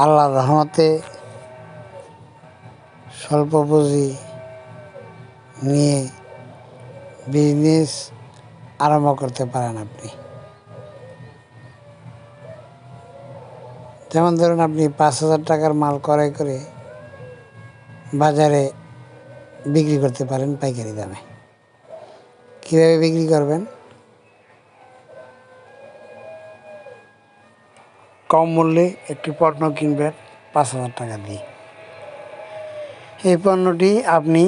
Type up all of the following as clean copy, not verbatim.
আল্লাহর রহমতে স্বল্প পুঁজি নিয়ে বিজনেস আরম্ভ করতে পারেন আপনি। যেমন ধরুন, আপনি 5,000 টাকার মাল ক্রয় করে বাজারে বিক্রি করতে পারেন পাইকারি দামে। কীভাবে বিক্রি করবেন? কম মূল্যে একটি পণ্য কিনবেন 5,000 টাকা দিয়ে। এই পণ্যটি আপনি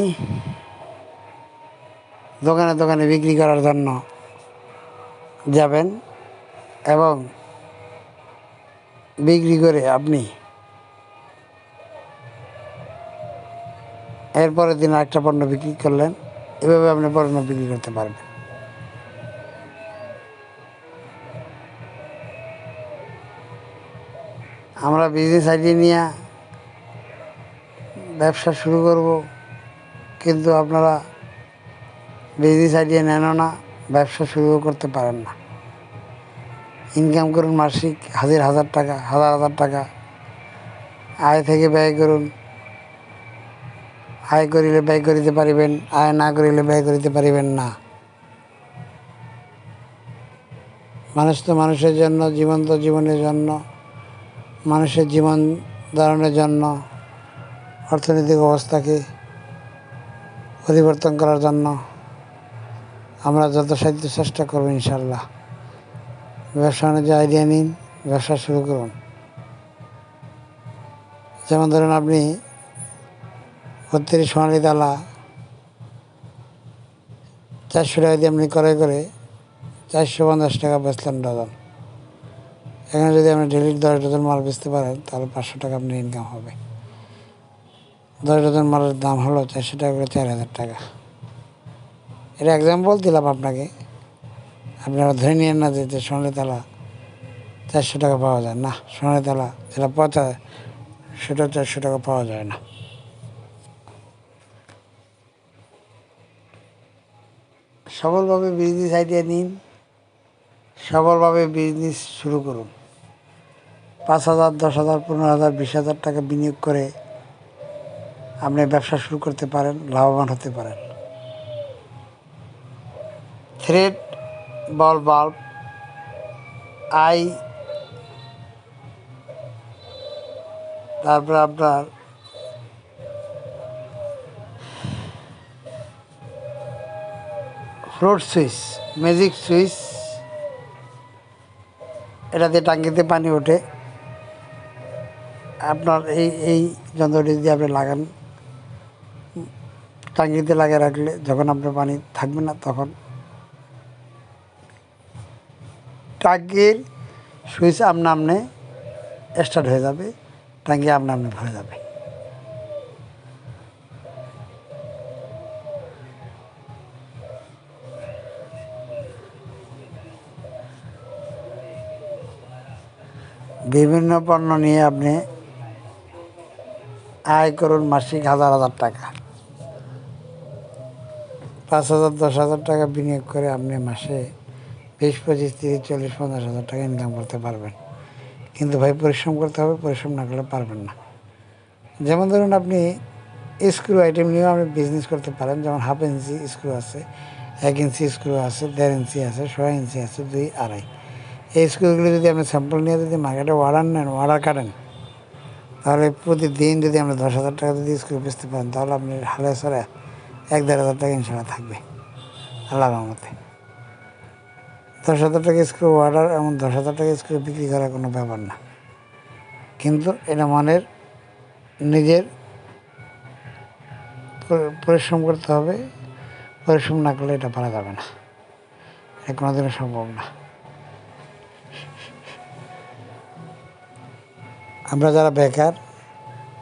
দোকানে দোকানে বিক্রি করার জন্য যাবেন এবং বিক্রি করে আপনি এরপরের দিন আরেকটা পণ্য বিক্রি করলেন। এভাবে আপনি পণ্য বিক্রি করতে পারবেন। আমরা বিজনেস আইডিয়া নিয়ে ব্যবসা শুরু করব, কিন্তু আপনারা বিজনেস আইডিয়া নেনও না, ব্যবসা শুরুও করতে পারেন না। ইনকাম করুন মাসিক হাজার টাকা, হাজার টাকা। আয় থেকে ব্যয় করুন। আয় করিলে ব্যয় করিতে পারিবেন, আয় না করিলে ব্যয় করিতে পারিবেন না। মানুষ তো মানুষের জন্য, জীবন তো জীবনের জন্য। মানুষের জীবন ধারণের জন্য, অর্থনৈতিক অবস্থাকে পরিবর্তন করার জন্য আমরা যত সাধ্য চেষ্টা করব ইনশাল্লাহ। ব্যবসা বাণিজ্য আইডিয়া নিন, ব্যবসা শুরু করুন। যেমন ধরুন, আপনি 32 সোনালি তালা 400 টাকা দিয়ে আপনি ক্রয় করে 450 টাকা বেচলেন ডজন। এখানে যদি আপনি ডেলি 10 ডজন মাল বেচতে পারেন, তাহলে 500 টাকা আপনার ইনকাম হবে। 10 ডজন মালের দাম হলো 400 টাকা করে, 4,000 টাকা। এটা এক্সাম্পল দিলাম আপনাকে। আপনারা ধরে নিয়েন না যে সোনালি তালা 400 টাকা পাওয়া যায় না। সোনালি তালা যেটা পচা, সেটা 400 টাকা পাওয়া যায় না। সফলভাবে বিজনেস আইডিয়া নিন, সফলভাবে বিজনেস শুরু করুন। 5,000, 10,000, 15,000, 20,000 টাকা বিনিয়োগ করে আপনি ব্যবসা শুরু করতে পারেন, লাভবান হতে পারেন। থ্রেড বল বাল্ব, আই, তারপরে আপনার ফ্লোট সুইচ, ম্যাজিক সুইচ, এটাতে টাঙ্কিতে পানি ওঠে। আপনার এই যন্ত্রটি যদি আপনি লাগান, টাঙ্কিতে লাগিয়ে রাখলে যখন আপনার পানি থাকবে না, তখন টাঙ্কির সুইচ আপনা আপনি স্টার্ট হয়ে যাবে, টাঙ্কি আপনা আপনি ভরে যাবে। বিভিন্ন পণ্য নিয়ে আপনি আয় করুন মাসিক হাজার টাকা। 5,000, 10,000 টাকা বিনিয়োগ করে আপনি মাসে 20, 25, 30, 40, 50,000 টাকা ইনকাম করতে পারবেন। কিন্তু ভাই, পরিশ্রম করতে হবে। পরিশ্রম না করলে পারবেন না। যেমন ধরুন, আপনি স্ক্রু আইটেম নিয়েও আপনি বিজনেস করতে পারেন। যেমন 1/2 ইঞ্চি স্ক্রু আছে, 1 ইঞ্চি স্ক্রু আছে, 1.5 ইঞ্চি আছে, 6 ইঞ্চি আছে, 2, 2.5। এই স্ক্রুগুলো যদি আপনি স্যাম্পল নিয়ে যদি মার্কেটে অর্ডার নেন, অর্ডার কাটেন, তাহলে প্রতিদিন যদি আপনি 10,000 টাকা যদি স্ক্রু বেচতে পারেন, তাহলে আপনি হালে সরে 1-1.5 টাকা ইনশাল্লাহ থাকবে আল্লাহর রহমতে। 10,000 টাকা স্ক্রু অর্ডার এবং 10,000 টাকা স্ক্রু বিক্রি করার কোনো ব্যাপার না। কিন্তু এটা মনের নিজের পরিশ্রম করতে হবে। পরিশ্রম না করলে এটা পারা যাবে না, এটা কোনোদিনও সম্ভব না। আমরা যারা বেকার,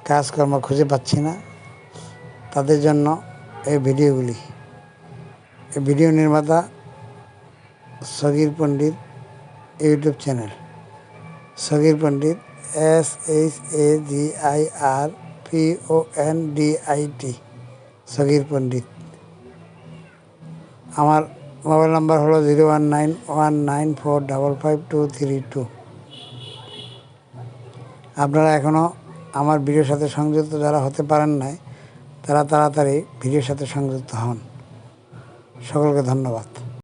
কাজকর্ম খুঁজে পাচ্ছি না, তাদের জন্য এই ভিডিওগুলি। এই ভিডিও নির্মাতা সগির পণ্ডিত ইউটিউব চ্যানেল। সগির পণ্ডিত, SHAGIRPONDIT, সগির পণ্ডিত। আমার মোবাইল নাম্বার হলো 01919455232। আপনারা এখনও আমার ভিডিওর সাথে সংযুক্ত যারা হতে পারেন নাই তারা তাড়াতাড়ি ভিডিওর সাথে সংযুক্ত হন। সকলকে ধন্যবাদ।